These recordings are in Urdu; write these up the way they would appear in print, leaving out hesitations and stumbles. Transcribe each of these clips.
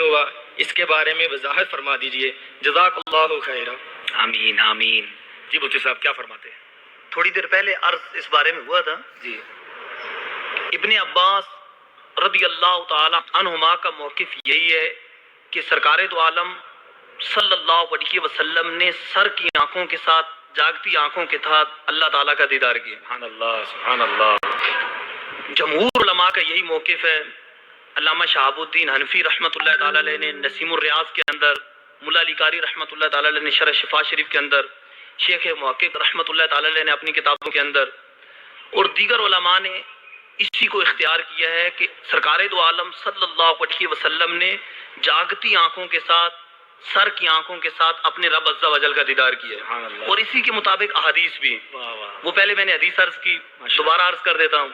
ہوا، اس کے بارے میں وضاحت فرما دیجئے، جزاک اللہ خیرا۔ آمین آمین۔ جی مفتی صاحب کیا فرماتے ہیں؟ تھوڑی دیر پہلے عرض اس بارے میں ہوا تھا، جی ابن عباس رضی اللہ تعالی عنہما کا موقف یہی ہے کہ سرکار دو عالم صلی اللہ علیہ وسلم نے سر کی آنکھوں کے ساتھ، جاگتی آنکھوں کے ساتھ اللہ تعالیٰ کا دیدار کیا۔ سبحان اللہ سبحان اللہ۔ جمہور علماء کا یہی موقف ہے۔ علامہ شہاب الدین حنفی رحمۃ اللہ تعالی علیہ نے نسیم الریاض کے اندر، ملا علی قاری رحمۃ اللہ تعالی علیہ نے شرح شفا شریف کے اندر، شیخ محقق رحمۃ اللہ تعالی علیہ نے اپنی کتابوں کے اندر، اور دیگر علماء نے اسی کو اختیار کیا ہے کہ سرکار دو عالم صلی اللہ علیہ وسلم نے جاگتی آنکھوں کے ساتھ، سر کی آنکھوں کے ساتھ اپنے رب عز و جل کا دیدار کیا ہے، اور اسی کے مطابق احادیث بھی۔ وہ پہلے میں نے حدیث عرض کی، دوبارہ عرض کر دیتا ہوں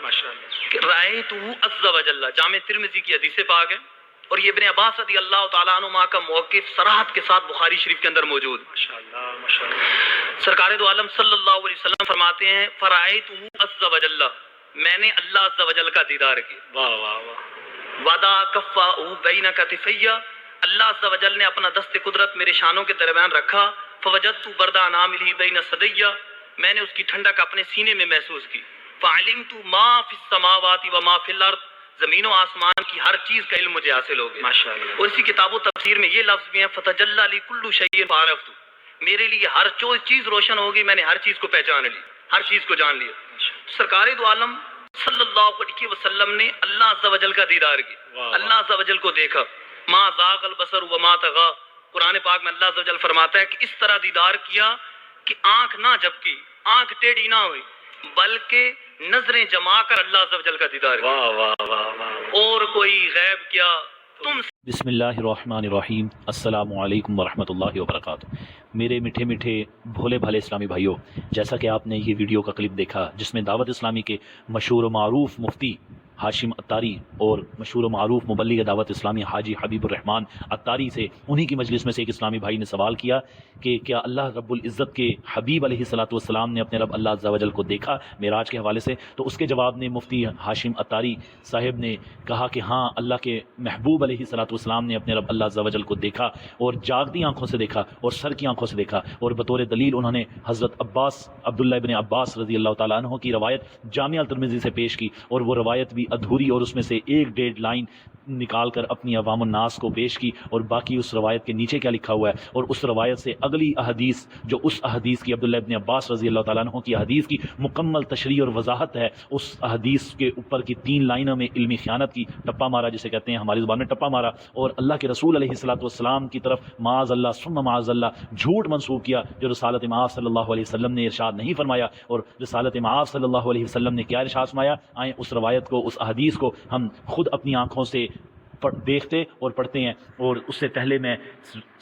کہ رأیتہ عز و جل، جامع ترمذی کی حدیث پاک ہے، اور یہ ابن عباس رضی اللہ تعالیٰ عنہما کا موقف صراحت کے ساتھ بخاری شریف کے اندر موجود۔ سرکار دو عالم صلی اللہ علیہ وسلم فرماتے ہیں فرأیتہ عز و جل، میں نے اللہ عز و جل کا دیدار کیا۔ واہ واہ واہ۔ وضع کفہ بین کتفی، اللہ عز و جل نے اپنا دست قدرت میرے شانوں کے درمیان رکھا۔ فوجدت برد اناملہ بین صدی، میں نے اس کی ٹھنڈک اپنے سینے میں محسوس کی۔ فعلمت ما فی السماوات و ما فی الارض، زمین و آسمان کی ہر چیز کا علم مجھے حاصل ہو گیا۔ ماشاءاللہ۔ اور اسی کتاب و تفسیر میں یہ لفظ بھی ہیں فتجلی لی کل شیء فعرفت، میرے لیے ہر چیز روشن ہوگی، میں نے ہر چیز کو پہچان لی، ہر چیز کو جان لیا۔ سرکار دو عالم صلی اللہ علیہ وسلم نے اللہ عز و جل کا دیدار کیا، اللہ عز و جل کو دیکھا۔ ما زاغ البصر وما طغى، قرآن پاک میں اللہ عز و جل فرماتا ہے کہ اس طرح دیدار کیا کہ آنکھ نہ جھپکی، آنکھ ٹیڑھی نہ ہوئی، بلکہ نظریں جما کر اللہ عز و جل کا دیدار کیا۔ واہ واہ واہ واہ۔ اور کوئی غیب کیا تم بسم اللہ الرحمن الرحیم۔ السلام علیکم ورحمۃ اللہ وبرکاتہ۔ میرے میٹھے میٹھے بھولے بھالے اسلامی بھائیوں، جیسا کہ آپ نے یہ ویڈیو کا کلپ دیکھا جس میں دعوت اسلامی کے مشہور و معروف مفتی ہاشم عطاری اور مشہور و معروف مبلغ دعوت اسلامی حاجی حبیب الرحمن عطاری سے، انہی کی مجلس میں سے ایک اسلامی بھائی نے سوال کیا کہ کیا اللہ رب العزت کے حبیب علیہ الصلوۃ والسلام نے اپنے رب اللہ عز و جل کو دیکھا معراج کے حوالے سے؟ تو اس کے جواب میں مفتی ہاشم عطاری صاحب نے کہا کہ ہاں، اللہ کے محبوب علیہ الصلوۃ والسلام نے اپنے رب اللہ عز و جل کو دیکھا، اور جاگتی آنکھوں سے دیکھا اور سر کی آنکھوں سے دیکھا، اور بطور دلیل انہوں نے حضرت عبداللہ ابن عباس رضی اللہ تعالیٰ عنہ کی روایت جامع الترمذی سے پیش کی، اور وہ روایت بھی ادھوری اور اس میں سے ایک ڈیڑھ لائن نکال کر اپنی عوام الناس کو پیش کی، اور باقی اس روایت کے نیچے کیا لکھا ہوا ہے، اور اس روایت سے اگلی احادیث جو اس احادیث کی، عبداللہ ابن عباس رضی اللہ تعالیٰ عنہ کی حدیث کی مکمل تشریح اور وضاحت ہے، اس حدیث کے اوپر کی 3 لائنوں میں علمی خیانت کی، ٹپا مارا جسے کہتے ہیں ہماری زبان میں ٹپا مارا، اور اللہ کے رسول علیہ الصلوۃ والسلام کی طرف معاذ اللہ ثم معاذ اللہ جھوٹ منسوب کیا، جو رسالت مآب صلی اللہ علیہ وسلم نے ارشاد نہیں فرمایا، اور رسالت مآب صلی اللہ علیہ وسلم نے کیا ارشاد فرمایا؟ آئیں اس روایت کو، اس احادیث کو ہم خود اپنی آنکھوں سے دیکھتے اور پڑھتے ہیں۔ اور اس سے پہلے میں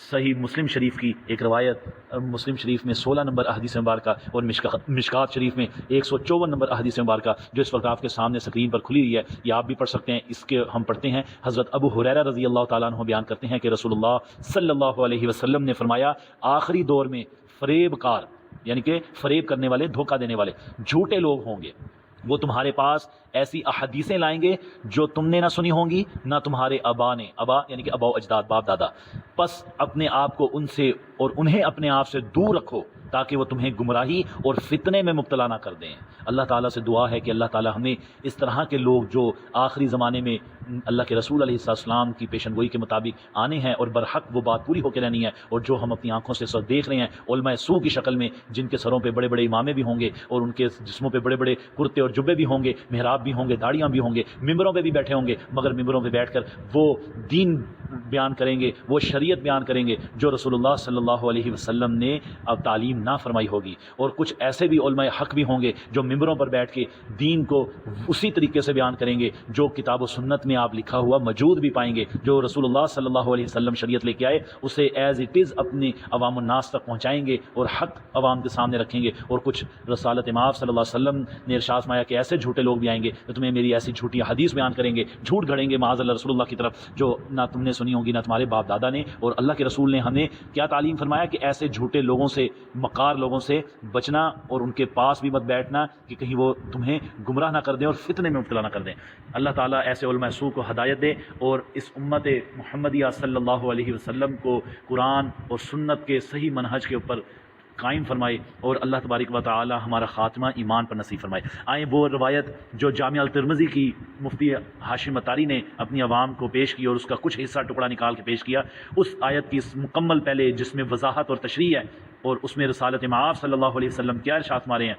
صحیح مسلم شریف کی ایک روایت، مسلم شریف میں 16 نمبر احادیث مبارکہ اور مشکات شریف میں 154 نمبر احادیث مبارکہ جو اس وقت آپ کے سامنے اسکرین پر کھلی ہوئی ہے، یہ آپ بھی پڑھ سکتے ہیں۔ اس کے ہم پڑھتے ہیں۔ حضرت ابو ہریرہ رضی اللہ تعالیٰ عنہ بیان کرتے ہیں کہ رسول اللہ صلی اللہ علیہ وسلم نے فرمایا، آخری دور میں فریب کار، یعنی کہ فریب کرنے والے، دھوکہ دینے والے جھوٹے لوگ ہوں گے، وہ تمہارے پاس ایسی احادیثیں لائیں گے جو تم نے نہ سنی ہوں گی، نہ تمہارے آبا نے، آبا یعنی کہ آبا و اجداد، باپ دادا، پس اپنے آپ کو ان سے اور انہیں اپنے آپ سے دور رکھو تاکہ وہ تمہیں گمراہی اور فتنے میں مبتلا نہ کر دیں۔ اللہ تعالیٰ سے دعا ہے کہ اللہ تعالیٰ ہمیں اس طرح کے لوگ جو آخری زمانے میں اللہ کے رسول علیہ السلام کی پیشن گوئی کے مطابق آنے ہیں اور برحق وہ بات پوری ہو کے رہنی ہے، اور جو ہم اپنی آنکھوں سے سر دیکھ رہے ہیں علماء سو کی شکل میں، جن کے سروں پہ بڑے بڑے امامے بھی ہوں گے اور ان کے جسموں پہ بڑے بڑے کرتے اور جبے بھی ہوں گے، محراب بھی ہوں گے، داڑیاں بھی ہوں گے، ممبروں پہ بھی بیٹھے ہوں گے، مگر ممبروں پہ بیٹھ کر وہ دین بیان کریں گے، وہ شریعت بیان کریں گے جو رسول اللہ صلی اللہ علیہ وسلم نے اب تعلیم نہ فرمائی ہوگی۔ اور کچھ ایسے بھی علماء حق بھی ہوں گے جو ممبروں پر بیٹھ کے دین کو اسی طریقے سے بیان کریں گے جو کتاب و سنت میں آپ لکھا ہوا موجود بھی پائیں گے، جو رسول اللہ صلی اللہ علیہ وسلم شریعت لے کے آئے اسے ایز اٹ از اپنی عوام الناس تک پہنچائیں گے اور حق عوام کے سامنے رکھیں گے۔ اور کچھ رسالت مآب صلی اللہ علیہ وسلم نے ارشاد فرمایا کہ ایسے جھوٹے لوگ بھی آئیں گے جو تمہیں میری ایسی جھوٹی حدیث بیان کریں گے، جھوٹ گھڑیں گے معاذ اللہ رسول اللہ کی طرف جو نہ تم نے سنی ہوں ہوں گی نہ تمہارے باپ دادا نے. اور اللہ کے رسول نے ہمیں کیا تعلیم فرمایا کہ ایسے جھوٹے لوگوں سے، مکار لوگوں سے بچنا اور ان کے پاس بھی مت بیٹھنا کہ کہیں وہ تمہیں گمراہ نہ کر دیں اور فتنے میں مبتلا نہ کر دیں. اللہ تعالیٰ ایسے علماء سو کو ہدایت دے اور اس امت محمدیہ صلی اللہ علیہ وسلم کو قرآن اور سنت کے صحیح منہج کے اوپر قائم فرمائے اور اللہ تبارک و تعالی ہمارا خاتمہ ایمان پر نصیب فرمائے. آئیں وہ روایت جو جامع الترمذی کی مفتی ہاشم اتاری نے اپنی عوام کو پیش کی اور اس کا کچھ حصہ ٹکڑا نکال کے پیش کیا، اس آیت کی مکمل پہلے جس میں وضاحت اور تشریح ہے اور اس میں رسالت مآب صلی اللہ علیہ وسلم کیا ارشاد فرمارے ہیں،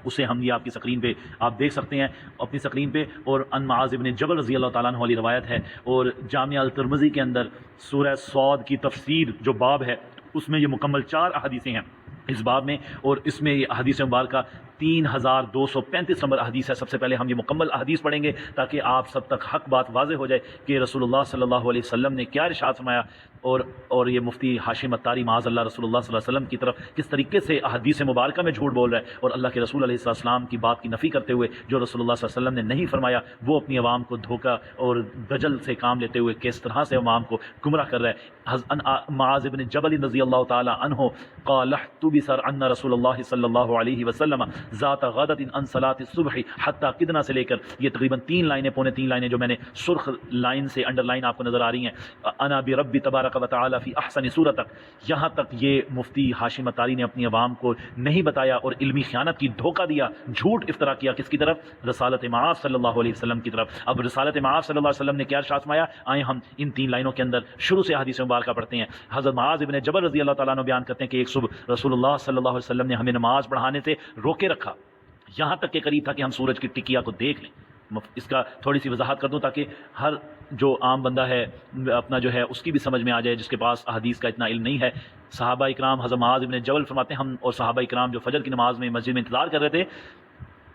اسے ہم یہ آپ کی سکرین پہ آپ دیکھ سکتے ہیں اپنی سکرین پہ. اور ان معاذ بن جبل رضی اللہ تعالیٰ عنہ والی روایت ہے اور جامع الترمذی کے اندر سورہ صاد کی تفسیر جو باب ہے اس میں یہ مکمل 4 احادیثیں ہیں اس باب میں، اور اس میں یہ احادیث مبارکہ 3235 نمبر احادیث ہے. سب سے پہلے ہم یہ مکمل احادیث پڑھیں گے تاکہ آپ سب تک حق بات واضح ہو جائے کہ رسول اللہ صلی اللہ علیہ وسلم نے کیا ارشاد فرمایا اور یہ مفتی ہاشم اتاری معاذ اللہ رسول اللہ صلی اللہ علیہ وسلم کی طرف کس طریقے سے احادیث مبارکہ میں جھوٹ بول رہا ہے اور اللہ کے رسول علیہ السلام کی بات کی نفی کرتے ہوئے جو رسول اللہ صلی اللہ علیہ وسلم نے نہیں فرمایا وہ اپنی عوام کو دھوکہ اور دجل سے کام لیتے ہوئے کس طرح سے عوام کو گمراہ کر رہا ہے. معاذ بن جبل رضی اللہ تعالی عنہ قال احتبس عن رسول اللہ صلی اللہ علیہ وسلم ذات غدت عن صلاۃ الصبح حتی کدنا سے لے کر یہ تقریباً 3 لائنیں پونے 3 لائنیں جو میں نے سرخ لائن سے انڈر لائن آپ کو نظر آ رہی ہیں، انا بربی تبارک و تعالی فی احسن صورت تک، یہاں تک یہ مفتی ہاشم اتاری نے اپنی عوام کو نہیں بتایا اور علمی خیانت کی دھوکہ دیا، جھوٹ افطرا کیا کس کی طرف؟ رسالت مآب صلی اللہ علیہ وسلم کی طرف. اب رسالت مآب صلی اللہ علیہ وسلم نے کیا ارشاد فرمایا؟ آئیں ہم ان 3 لائنوں کے اندر شروع سے حدیث مبارکہ پڑھتے ہیں. حضرت معاذ بن جبل رضی اللہ تعالیٰ عنہ بیان کرتے ہیں کہ ایک صبح رسول اللہ صلی اللہ علیہ وسلم نے ہمیں نماز پڑھانے سے روکے رکھا، یہاں تک کہ قریب تھا کہ ہم سورج کی ٹکیا کو دیکھ لیں. اس کا تھوڑی سی وضاحت کر دوں تاکہ ہر جو عام بندہ ہے اپنا جو ہے اس کی بھی سمجھ میں آ جائے جس کے پاس احادیث کا اتنا علم نہیں ہے. صحابہ اکرام حضرت معاذ بن جبل فرماتے ہیں ہم اور صحابہ اکرام جو فجر کی نماز میں مسجد میں انتظار کر رہے تھے،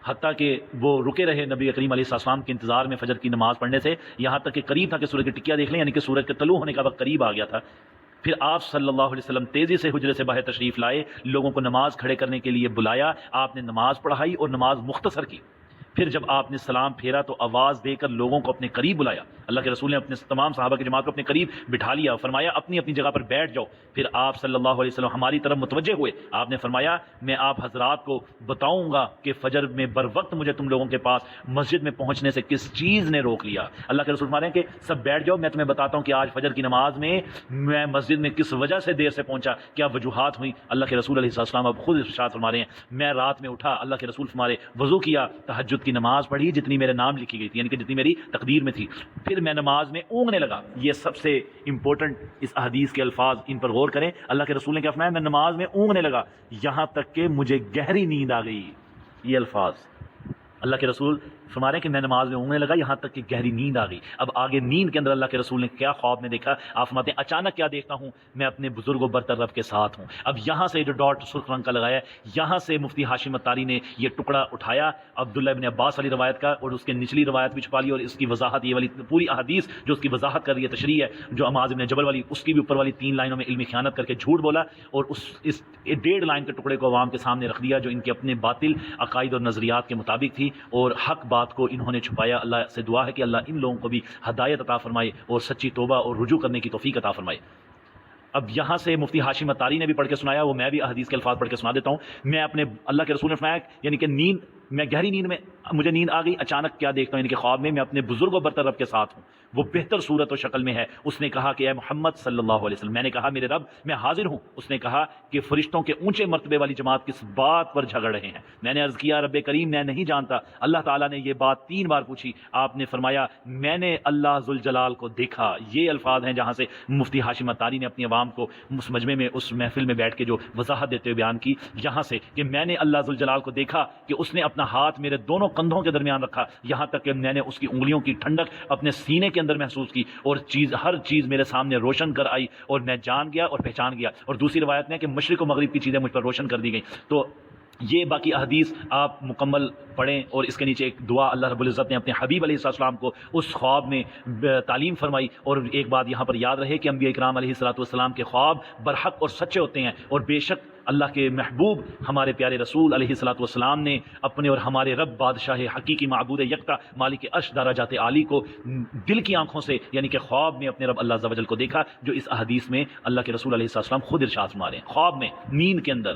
حتیٰ کہ وہ رکے رہے نبی کریم علیہ السلام کے انتظار میں فجر کی نماز پڑھنے سے، یہاں تک کہ قریب تھا کہ سورج کی ٹکیا دیکھ لیں، یعنی کہ سورج کے طلوع ہونے کا وقت قریب آ گیا تھا. پھر آپ صلی اللہ علیہ وسلم تیزی سے حجرے سے باہر تشریف لائے، لوگوں کو نماز کھڑے کرنے کے لیے بلایا، آپ نے نماز پڑھائی اور نماز مختصر کی. پھر جب آپ نے سلام پھیرا تو آواز دے کر لوگوں کو اپنے قریب بلایا. اللہ کے رسول نے اپنے تمام صحابہ کی جماعت کو اپنے قریب بٹھا لیا، فرمایا اپنی اپنی جگہ پر بیٹھ جاؤ. پھر آپ صلی اللہ علیہ وسلم ہماری طرف متوجہ ہوئے، آپ نے فرمایا میں آپ حضرات کو بتاؤں گا کہ فجر میں بر وقت مجھے تم لوگوں کے پاس مسجد میں پہنچنے سے کس چیز نے روک لیا. اللہ کے رسول فرما رہے ہیں کہ سب بیٹھ جاؤ، میں تمہیں بتاتا ہوں کہ آج فجر کی نماز میں مسجد میں کس وجہ سے دیر سے پہنچا، کیا وجوہات ہوئی. اللہ کے رسول علیہ السلام اب خود ارشاد فرما رہے ہیں میں رات میں اٹھا، اللہ کے رسول فرما رہے وضو کیا، تہجد کی نماز پڑھی جتنی میرے نام لکھی گئی تھی، یعنی کہ جتنی میری تقدیر میں تھی. پھر میں نماز میں اونگنے لگا. یہ سب سے امپورٹنٹ اس حدیث کے الفاظ، ان پر غور کریں. اللہ کے رسول نے کیا فرمایا؟ میں نماز میں اونگنے لگا یہاں تک کہ مجھے گہری نیند آ گئی. یہ الفاظ اللہ کے رسول فرما رہے ہیں کہ میں نماز میں اونگنے لگا یہاں تک کہ گہری نیند آ گئی. اب آگے نیند کے اندر اللہ کے رسول نے کیا خواب میں دیکھا؟ آپ فرماتے ہیں اچانک کیا دیکھتا ہوں میں اپنے بزرگ و برتر رب کے ساتھ ہوں. اب یہاں سے جو ڈاٹ سرخ رنگ کا لگایا ہے، یہاں سے مفتی ہاشم اتاری نے یہ ٹکڑا اٹھایا عبداللہ ابن عباس والی روایت کا اور اس کے نچلی روایت بھی چھپا لی، اور اس کی وضاحت یہ والی پوری احادیث جو اس کی وضاحت کر رہی ہے، تشریح ہے جو معاذ بن جبل والی، اس کی بھی اوپر والی 3 لائنوں میں علمی خیانت کر کے جھوٹ بولا اور اس 1.5 لائن کے ٹکڑے کو عوام کے سامنے رکھ دیا جو ان کے اپنے باطل عقائد اور نظریات کے مطابق تھی اور حق بات کو انہوں نے چھپایا. اللہ سے دعا ہے کہ اللہ ان لوگوں کو بھی ہدایت عطا فرمائے اور سچی توبہ اور رجوع کرنے کی توفیق عطا فرمائے. اب یہاں سے مفتی ہاشم اتاری نے بھی پڑھ کے سنایا، وہ میں بھی احادیث کے الفاظ پڑھ کے سنا دیتا ہوں. میں اپنے اللہ کے رسول نے فرمایا یعنی کہ میں گہری نیند میں مجھے نیند آ گئی، اچانک کیا دیکھتا ہوں یعنی کہ خواب میں اپنے بزرگ و برتر رب کے ساتھ ہوں، وہ بہتر صورت و شکل میں ہے. اس نے کہا کہ اے محمد صلی اللہ علیہ وسلم. میں نے کہا میرے رب میں حاضر ہوں. اس نے کہا کہ فرشتوں کے اونچے مرتبے والی جماعت کس بات پر جھگڑ رہے ہیں. میں نے عرض کیا رب کریم میں نہیں جانتا. اللہ تعالیٰ نے یہ بات 3 بار پوچھی. آپ نے فرمایا میں نے اللہ ذوالجلال کو دیکھا. یہ الفاظ ہیں جہاں سے مفتی ہاشم اتاری نے اپنی عوام کو اس مجمع میں اس محفل میں بیٹھ کے جو وضاحت دیتے ہوئے بیان کی، یہاں سے کہ میں نے اللہ ذوالجلال کو دیکھا کہ اس نے اپنا ہاتھ میرے دونوں کندھوں کے درمیان رکھا، یہاں تک کہ میں نے اس کی انگلیوں کی ٹھنڈک اپنے سینے کے اندر محسوس کی اور ہر چیز میرے سامنے روشن کر آئی اور میں جان گیا اور پہچان گیا. اور دوسری روایت میں کہ مشرق و مغرب کی چیزیں مجھ پر روشن کر دی گئیں. تو یہ باقی احادیث آپ مکمل پڑھیں، اور اس کے نیچے ایک دعا اللہ رب العزت نے اپنے حبیب علیہ السلام کو اس خواب میں تعلیم فرمائی۔ اور ایک بات یہاں پر یاد رہے کہ انبیاء اکرام علیہ السلام کے خواب برحق اور سچے ہوتے ہیں، اور بے شک اللہ کے محبوب ہمارے پیارے رسول علیہ السلام نے اپنے اور ہمارے رب بادشاہ حقیقی معبود یکتا مالک عرش درجات عالی کو دل کی آنکھوں سے یعنی کہ خواب میں اپنے رب اللہ عز و جل کو دیکھا، جو اس احادیث میں اللہ کے رسول علیہ السلام خود ارشاد فرما رہے ہیں، خواب میں، نیند کے اندر۔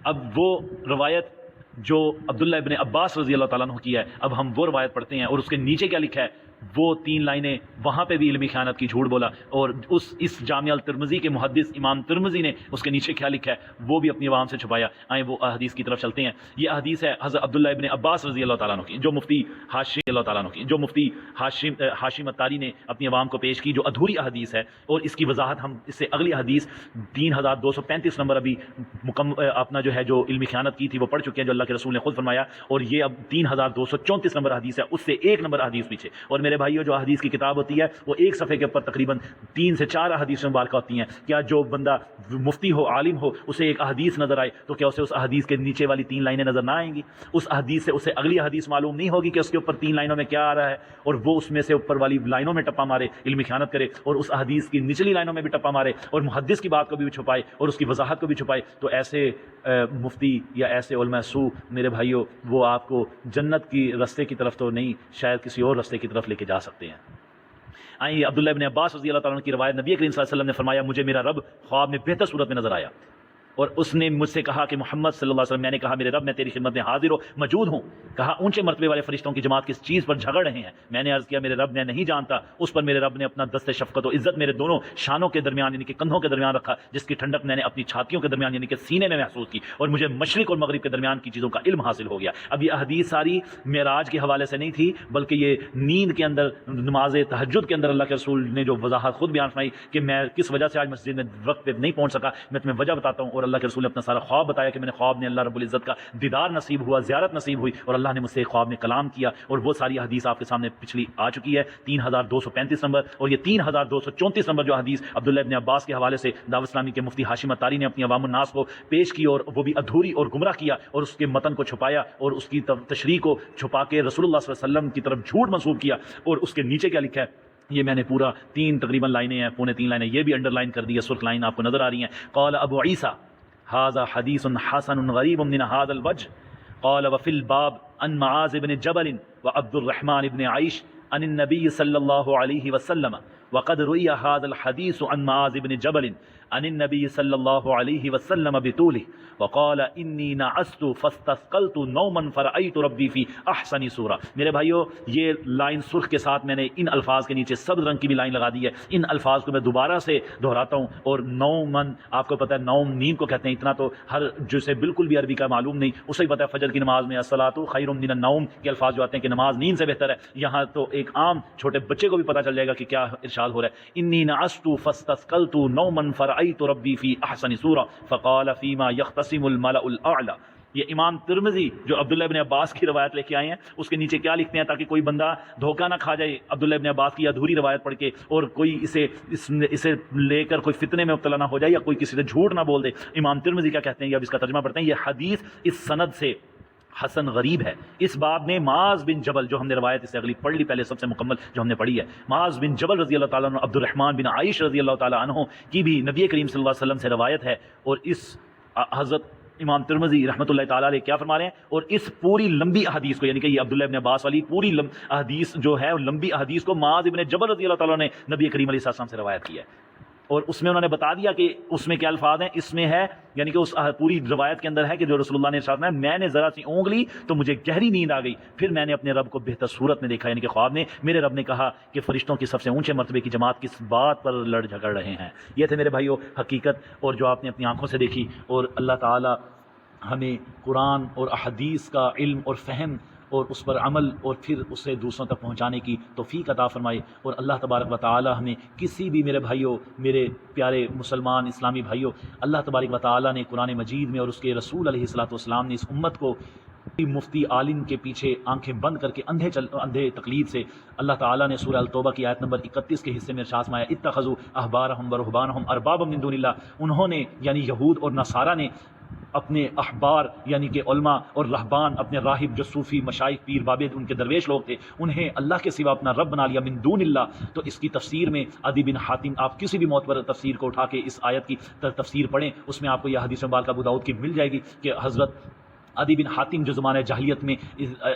اب وہ روایت جو عبداللہ ابن عباس رضی اللہ تعالیٰ عنہ کی ہے، اب ہم وہ روایت پڑھتے ہیں، اور اس کے نیچے کیا لکھا ہے، وہ 3 لائنیں وہاں پہ بھی علمی خیانت کی جھوٹ بولا، اور اس جامعہ الترمذی کے محدث امام ترمذی نے اس کے نیچے کیا لکھا ہے وہ بھی اپنی عوام سے چھپایا۔ آئیں وہ احادیث کی طرف چلتے ہیں۔ یہ احادیث ہے حضرت عبداللہ ابن عباس رضی اللہ تعالیٰ عنہ کی، جو مفتی ہاشم اللہ تعالیٰ عنہ کی، جو مفتی ہاشم اتاری نے اپنی عوام کو پیش کی، جو ادھوری احادیث ہے، اور اس کی وضاحت ہم اس سے اگلی حدیث 3235 نمبر ابھی اپنا جو ہے جو علمی خیانت کی تھی وہ پڑھ چکے ہیں، جو اللہ کے رسول نے خود فرمایا، اور یہ اب 3234 نمبر حدیث ہے، اس سے 1 نمبر حدیث پیچھے۔ اور میرے بھائیو، جو حدیث کی کتاب ہوتی ہے وہ ایک صفحے کے اوپر تقریباً 3 سے 4 احادیث مبارکہ ہوتی ہیں۔ کیا جو بندہ مفتی ہو، عالم ہو، اسے ایک احادیث نظر آئے تو کیا اسے اس احادیث کے نیچے والی 3 لائنیں نظر نہ آئیں گی؟ اس احادیث سے اسے اگلی حدیث معلوم نہیں ہوگی کہ اس کے اوپر 3 لائنوں میں کیا آ رہا ہے، اور وہ اس میں سے اوپر والی لائنوں میں ٹپا مارے، علمی خیانت کرے، اور اس احادیث کی نچلی لائنوں میں بھی ٹپا مارے، اور محدث کی بات کو بھی چھپائے اور اس کی وضاحت کو بھی چھپائے، تو ایسے مفتی یا ایسے علماء سو میرے بھائیوں، وہ آپ کو جنت کی رستے کی طرف تو نہیں، شاید کسی اور رستے کی طرف لے کے جا سکتے ہیں۔ آئیں عبداللہ ابن عباس رضی اللہ تعالیٰ عنہ کی روایت، نبی کریم صلی اللہ علیہ وسلم نے فرمایا، مجھے میرا رب خواب میں بہتر صورت میں نظر آیا، اور اس نے مجھ سے کہا کہ محمد صلی اللہ علیہ وسلم، میں نے کہا میرے رب میں تیری خدمت میں حاضر و موجود ہوں۔ کہا اونچے مرتبے والے فرشتوں کی جماعت کس چیز پر جھگڑ رہے ہیں؟ میں نے عرض کیا میرے رب میں نہیں جانتا۔ اس پر میرے رب نے اپنا دست شفقت و عزت میرے دونوں شانوں کے درمیان یعنی کہ کندھوں کے درمیان رکھا، جس کی ٹھنڈک میں نے اپنی چھاتیوں کے درمیان یعنی کہ سینے میں محسوس کی، اور مجھے مشرق اور مغرب کے درمیان کی چیزوں کا علم حاصل ہو گیا۔ اب یہ حدیث ساری معراج کے حوالے سے نہیں تھی، بلکہ یہ نیند کے اندر نماز تہجد کے اندر اللہ کے رسول نے جو وضاحت خود بیان فرمائی کہ میں کس وجہ سے آج مسجد میں وقت پہ نہیں پہنچ سکا، میں تمہیں وجہ بتاتا ہوں۔ اور اللہ کے رسول نے اپنا سارا خواب بتایا کہ میں نے خواب میں اللہ رب العزت کا دیدار نصیب ہوا، زیارت نصیب ہوئی، اور اللہ نے مجھ سے خواب میں کلام کیا، اور وہ ساری حدیث آپ کے سامنے پچھلی آ چکی ہے، 3235 نمبر، اور یہ 3234 نمبر جو حدیث عبداللہ ابن عباس کے حوالے سے دعوت اسلامی کے مفتی ہاشم اتاری نے اپنی عوام الناس کو پیش کی، اور وہ بھی ادھوری اور گمراہ کیا، اور اس کے متن کو چھپایا، اور اس کی تشریح کو چھپا کے رسول اللہ صلی اللہ علیہ وسلم کی طرف جھوٹ منسوب کیا، اور اس کے نیچے کیا لکھا ہے یہ میں نے پورا 3 تقریباً لائنیں ہیں، 2.25 لائنیں یہ بھی انڈر لائن کر دی ہے، سرخ لائن آپ کو نظر آ رہی ہیں۔ قال ابو عیسیٰ هذا حدیث حسن غریب من هذا الوجه قال وفي الباب عن معاذ بن جبل وعبد الرحمن بن عيش عن النبي صلى الله عليه وسلم وقد روي هذا الحديث عن معاذ بن جبل عن النبي صلى الله عليه وسلم بطوله وقال انی نعست فاستثقلت نوما فرأيت ربي في احسن صورة۔ میرے بھائیو، یہ لائن سرخ کے ساتھ میں نے ان الفاظ کے نیچے سبز رنگ کی بھی لائن لگا دی ہے، ان الفاظ کو میں دوبارہ سے دہراتا ہوں۔ اور نومن آپ کو پتہ ہے نوم نیند کو کہتے ہیں، اتنا تو ہر جسے بالکل بھی عربی کا معلوم نہیں اسے ہی پتہ ہے فجر کی نماز میں الصلاۃ خیر من النوم کے الفاظ جو آتے ہیں کہ نماز نیند سے بہتر ہے، یہاں تو ایک عام چھوٹے بچے کو بھی پتہ چل جائے گا کہ کیا ارشاد ہو رہا ہے۔ انی نعست فاستثقلت نوما فرأيت ربي في احسن صورة فقال فيما يختصم الملأ الاعلى۔ یہ امام ترمذی جو عبداللہ ابن عباس کی روایت لے کے آئے ہیں اس کے نیچے کیا لکھتے ہیں تاکہ کوئی بندہ دھوکہ نہ کھا جائے عبداللہ ابن عباس کی ادھوری روایت پڑھ کے، اور کوئی اسے لے کر کوئی فتنے میں مبتلا نہ ہو جائے، یا کوئی کسی سے جھوٹ نہ بول دے۔ امام ترمذی کیا کہتے ہیں، یا اب اس کا ترجمہ پڑھتے ہیں، یہ حدیث اس سند سے حسن غریب ہے۔ اس باب میں معاذ بن جبل جو ہم نے روایت اس سے اگلی پڑھ لی پہلے سب سے مکمل جو ہم نے پڑھی ہے، معاذ بن جبل رضی اللہ تعالیٰ عنہ، عبد الرحمن بن عائش رضی اللہ تعالیٰ عنہ کی بھی نبی کریم صلی اللہ علیہ وسلم سے روایت ہے، اور اس حضرت امام ترمذی رحمۃ اللہ تعالیٰ علیہ کیا فرما رہے ہیں، اور اس پوری لمبی احادیث کو یعنی کہ یہ عبداللہ ابن عباس والی پوری احادیث جو ہے لمبی احادیث کو معاذ بن جبل رضی اللہ تعالیٰ نے نبی کریم علیہ السلام سے روایت کی ہے، اور اس میں انہوں نے بتا دیا کہ اس میں کیا الفاظ ہیں، اس میں ہے یعنی کہ اس پوری روایت کے اندر ہے کہ جو رسول اللہ نے ارشاد فرمایا، میں نے ذرا سی اونگ لی تو مجھے گہری نیند آ گئی، پھر میں نے اپنے رب کو بہتر صورت میں دیکھا، یعنی کہ خواب میں میرے رب نے کہا کہ فرشتوں کی سب سے اونچے مرتبے کی جماعت کس بات پر لڑ جھگڑ رہے ہیں۔ یہ تھے میرے بھائیو حقیقت، اور جو آپ نے اپنی آنکھوں سے دیکھی، اور اللہ تعالی ہمیں قرآن اور احادیث کا علم اور فہم اور اس پر عمل اور پھر اسے دوسروں تک پہنچانے کی توفیق عطا فرمائے، اور اللہ تبارک و تعالی ہمیں کسی بھی میرے بھائیوں، میرے پیارے مسلمان اسلامی بھائیوں، اللہ تبارک و تعالی نے قرآن مجید میں اور اس کے رسول علیہ الصلوۃ والسلام نے اس امت کو مفتی عالم کے پیچھے آنکھیں بند کر کے اندھے تقلید سے اللہ تعالیٰ نے سورہ التوبہ کی آیت نمبر 31 کے حصے میں ارشاد فرمایا اتخذوا احبارهم ورهبانهم اربابا من دون اللہ، انہوں نے یعنی یہود اور نصارہ نے اپنے احبار یعنی کہ علماء اور رہبان، اپنے راہب جو صوفی مشائخ پیر بابے ان کے درویش لوگ تھے، انہیں اللہ کے سوا اپنا رب بنا لیا من دون اللہ۔ تو اس کی تفسیر میں عدی بن حاتم، آپ کسی بھی معتبر تفسیر کو اٹھا کے اس آیت کی تفسیر پڑھیں، اس میں آپ کو یہ حدیث مبارکہ ابو داؤد کی مل جائے گی کہ حضرت عدی بن حاتم جو زمانہ جاہلیت میں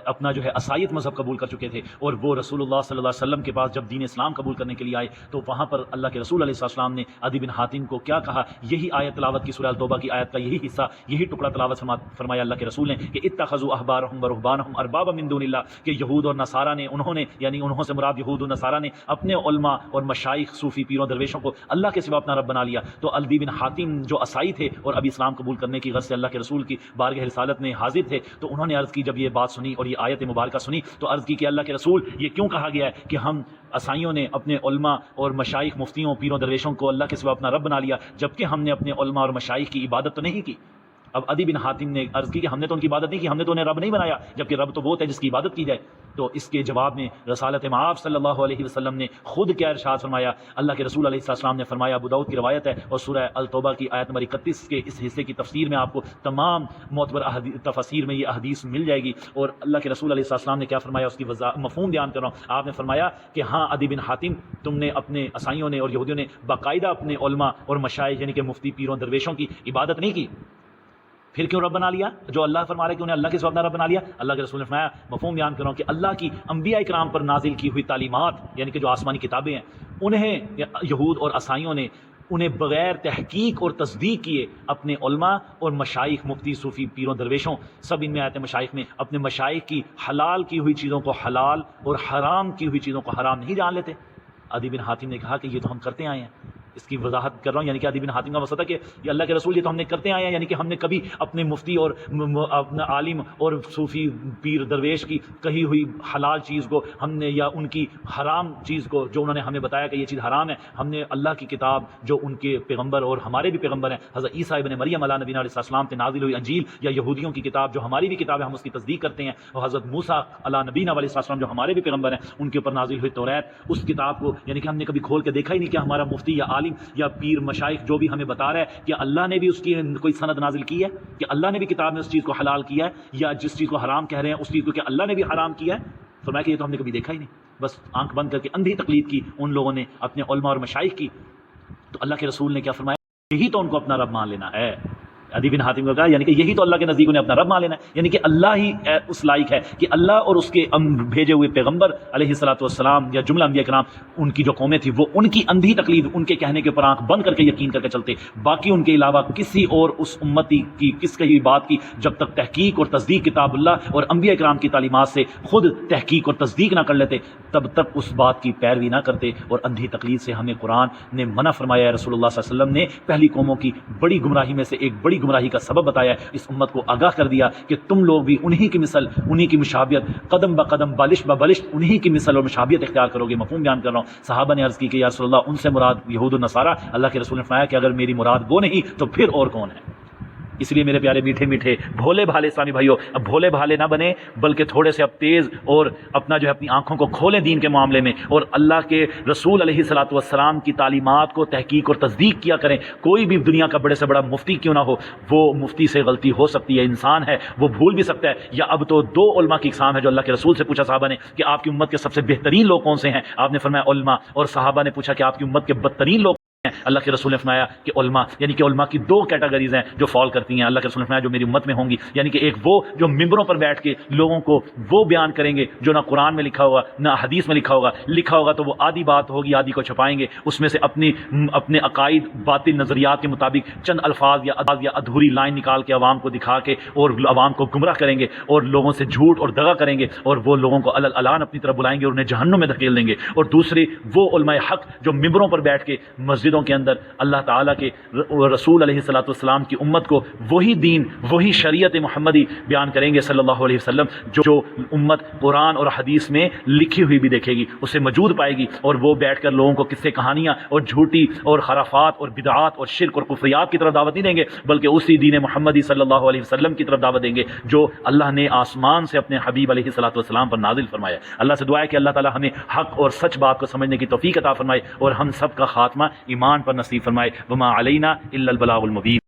اپنا جو ہے عیسائیت مذہب قبول کر چکے تھے، اور وہ رسول اللہ صلی اللہ علیہ وسلم کے پاس جب دین اسلام قبول کرنے کے لیے آئے تو وہاں پر اللہ کے رسول علیہ السلام نے عدی بن حاتم کو کیا کہا، یہی آیت تلاوت کی، سورہ التوبہ کی آیت کا یہی حصہ، یہی ٹکڑا تلاوت فرمایا اللہ کے رسول نے کہ اتخذوا احبارهم ورهبانهم اربابا من دون اللہ، کہ یہود اور نصارہ نے، انہوں نے یعنی انہوں سے مراد یہود و نصارہ نے اپنے علماء اور مشائخ صوفی پیروں درویشوں کو اللہ کے سوا اپنا رب بنا لیا۔ تو عدی بن حاتم جو عیسائی تھے اور ابھی اسلام قبول کرنے کی غرض سے اللہ کے رسول کی بارگاہ رسالت میں حاضر تھے، تو انہوں نے عرض کی، جب یہ بات سنی اور یہ آیت مبارکہ سنی تو عرض کی کہ اللہ کے رسول یہ کیوں کہا گیا ہے کہ ہم عیسائیوں نے اپنے علماء اور مشائخ مفتیوں پیروں درویشوں کو اللہ کے سوا اپنا رب بنا لیا، جبکہ ہم نے اپنے علماء اور مشائخ کی عبادت تو نہیں کی۔ اب عدی بن حاتم نے عرض کی کہ ہم نے تو ان کی عبادت نہیں کی، ہم نے تو انہیں رب نہیں بنایا، جبکہ رب تو وہ ہے جس کی عبادت کی جائے۔ تو اس کے جواب میں رسالت مآب صلی اللہ علیہ وسلم نے خود کیا ارشاد فرمایا، اللہ کے رسول علیہ السلام نے فرمایا، ابو داؤد کی روایت ہے اور سورہ التوبہ کی آیت نمبر 31 کے اس حصے کی تفسیر میں آپ کو تمام معتبر تفاسیر میں یہ احادیث مل جائے گی۔ اور اللہ کے رسول علیہ السلام نے کیا فرمایا، اس کی مفہوم بیان کر رہا ہوں۔ آپ نے فرمایا کہ ہاں عدی بن حاتم، تم نے اپنے عیسائیوں نے اور یہودیوں نے باقاعدہ اپنے علماء اور مشائخ یعنی کہ مفتی پیروں درویشوں کی عبادت نہیں کی، پھر کیوں رب بنا لیا؟ جو اللہ فرما رہے کہ انہیں اللہ کے سوا اپنا رب بنا لیا۔ اللہ کے رسول نے فرمایا، مفہوم بیان کر رہا ہوں کہ اللہ کی انبیاء کرام پر نازل کی ہوئی تعلیمات یعنی کہ جو آسمانی کتابیں ہیں، انہیں یہود اور عیسائیوں نے انہیں بغیر تحقیق اور تصدیق کیے اپنے علماء اور مشائخ مفتی صوفی پیروں درویشوں، سب ان میں آتے مشائخ میں اپنے مشائخ کی حلال کی ہوئی چیزوں کو حلال اور حرام کی ہوئی چیزوں کو حرام نہیں جان لیتے۔ عدی بن حاتم نے کہا کہ یہ تو ہم کرتے آئے ہیں، اس کی وضاحت کر رہا ہوں، یعنی کہ عدی بن حاتم کا مقصد ہے کہ یہ اللہ کے رسول یہ تو ہم نے کرتے آئے ہیں، یعنی کہ ہم نے کبھی اپنے مفتی اور اپنا عالم اور صوفی پیر درویش کی کہی ہوئی حلال چیز کو ہم نے یا ان کی حرام چیز کو جو انہوں نے ہمیں بتایا کہ یہ چیز حرام ہے، ہم نے اللہ کی کتاب جو ان کے پیغمبر اور ہمارے بھی پیغمبر ہیں حضرت عیسیٰ ابن مریم علیہ نبینا علیہ السلام پہ نازل ہوئی انجیل، یا یہودیوں کی کتاب جو ہماری بھی کتاب ہے ہم اس کی تصدیق کرتے ہیں، اور حضرت موسیٰ علیہ نبینا علیہ السلام جو ہمارے بھی پیغمبر ہیں ان کے اوپر نازل ہوئی توریت، اس کتاب کو یعنی کہ ہم نے کبھی کھول کے دیکھا ہی نہیں کہ ہمارا مفتی یا عالم یا پیر مشائخ جو بھی ہمیں بتا رہا ہے کہ اللہ نے بھی اس کی کوئی سند نازل کی ہے، کہ اللہ نے بھی کتاب میں اس چیز کو حلال کیا ہے، یا جس چیز کو حرام کہہ رہے ہیں اس چیز کو کہ اللہ نے بھی حرام کیا ہے۔ فرمایا کہ یہ تو ہم نے کبھی دیکھا ہی نہیں، بس آنکھ بند کر کے اندھی تقلید کی ان لوگوں نے اپنے علماء اور مشائخ کی۔ تو اللہ کے رسول نے کیا فرمایا، یہی تو ان کو اپنا رب مان لینا ہے۔ عدی بن حاتم کو کہا یعنی کہ یہی تو اللہ کے نزدیک انہیں اپنا رب مان لینا ہے، یعنی کہ اللہ ہی اس لائق ہے کہ اللہ اور اس کے بھیجے ہوئے پیغمبر علیہ الصلوۃ والسلام یا جملہ انبیاء کرام ان کی جو قومیں تھی وہ ان کی اندھی تقلید، ان کے کہنے کے اوپر آنکھ بند کر کے یقین کر کے چلتے، باقی ان کے علاوہ کسی اور اس امتی کی کس کہی بات کی جب تک تحقیق اور تصدیق کتاب اللہ اور انبیاء کرام کی تعلیمات سے خود تحقیق اور تصدیق نہ کر لیتے تب تک اس بات کی پیروی نہ کرتے۔ اور اندھی تقلید سے ہمیں قرآن نے منع فرمایا ہے، رسول اللہ صلی اللہ علیہ وسلم نے پہلی قوموں کی بڑی گمراہی میں سے ایک بڑی گمراہی کا سبب بتایا، اس امت کو آگاہ کر دیا کہ تم لوگ بھی انہی کی مثل، انہی کی مشابہت، قدم بقدم بالش ببالش انہی کی مثل اور مشابہت اختیار کرو گے۔ مفہوم بیان کر رہا ہوں۔ صحابہ نے عرض کی کہ یا رسول اللہ ان سے مراد یہود و نصارہ، اللہ کے رسول نے فرمایا کہ اگر میری مراد وہ نہیں تو پھر اور کون ہے؟ اس لیے میرے پیارے میٹھے میٹھے بھولے بھالے اسلامی بھائیوں، اب بھولے بھالے نہ بنے بلکہ تھوڑے سے اب تیز اور اپنا جو ہے اپنی آنکھوں کو کھولیں دین کے معاملے میں، اور اللہ کے رسول علیہ الصلوۃ والسلام کی تعلیمات کو تحقیق اور تصدیق کیا کریں۔ کوئی بھی دنیا کا بڑے سے بڑا مفتی کیوں نہ ہو، وہ مفتی سے غلطی ہو سکتی ہے، انسان ہے، وہ بھول بھی سکتا ہے۔ یا اب تو دو علماء کی اقسام ہے جو اللہ کے رسول سے پوچھا صحابہ نے کہ آپ کی امت کے سب سے بہترین لوگ کون سے ہیں؟ آپ نے فرمایا علماء، اور صحابہ نے پوچھا کہ آپ کی امت کے بدترین لوگ ہیں؟ اللہ کے رسول نے فرمایا کہ علماء، یعنی کہ علماء کی دو کیٹیگریز ہیں جو فال کرتی ہیں۔ اللہ کے رسول نے فرمایا جو میری امت میں ہوں گی، یعنی کہ ایک وہ جو ممبروں پر بیٹھ کے لوگوں کو وہ بیان کریں گے جو نہ قرآن میں لکھا ہوگا نہ حدیث میں لکھا ہوگا تو وہ آدھی بات ہوگی، آدھی کو چھپائیں گے، اس میں سے اپنے عقائد باطل نظریات کے مطابق چند الفاظ یا ادھوری لائن نکال کے عوام کو دکھا کے اور عوام کو گمراہ کریں گے اور لوگوں سے جھوٹ اور دغا کریں گے، اور وہ لوگوں کو الان اپنی طرف بلائیں گے اور انہیں جہنم میں دھکیل دیں گے۔ اور دوسرے وہ علماء حق جو ممبروں پر بیٹھ کے مسجد مسجدوں کے اندر اللہ تعالیٰ کے رسول علیہ الصلوۃ والسلام کی امت کو وہی دین، وہی شریعت محمدی بیان کریں گے صلی اللہ علیہ وسلم، جو امت قرآن اور حدیث میں لکھی ہوئی بھی دیکھے گی، اسے موجود پائے گی، اور وہ بیٹھ کر لوگوں کو قصے کہانیاں اور جھوٹی اور خرافات اور بدعات اور شرک اور کفریات کی طرف دعوت نہیں دیں گے، بلکہ اسی دین محمدی صلی اللہ علیہ وسلم کی طرف دعوت دیں گے جو اللہ نے آسمان سے اپنے حبیب علیہ الصلوۃ والسلام پر نازل فرمایا۔ اللہ سے دعا ہے کہ اللہ تعالی ہمیں حق اور سچ بات کو سمجھنے کی توفیق عطا فرمائے، اور ہم سب کا خاتمہ ایمان پر نصیب فرمائے۔ وما علینا الا البلاغ المبین۔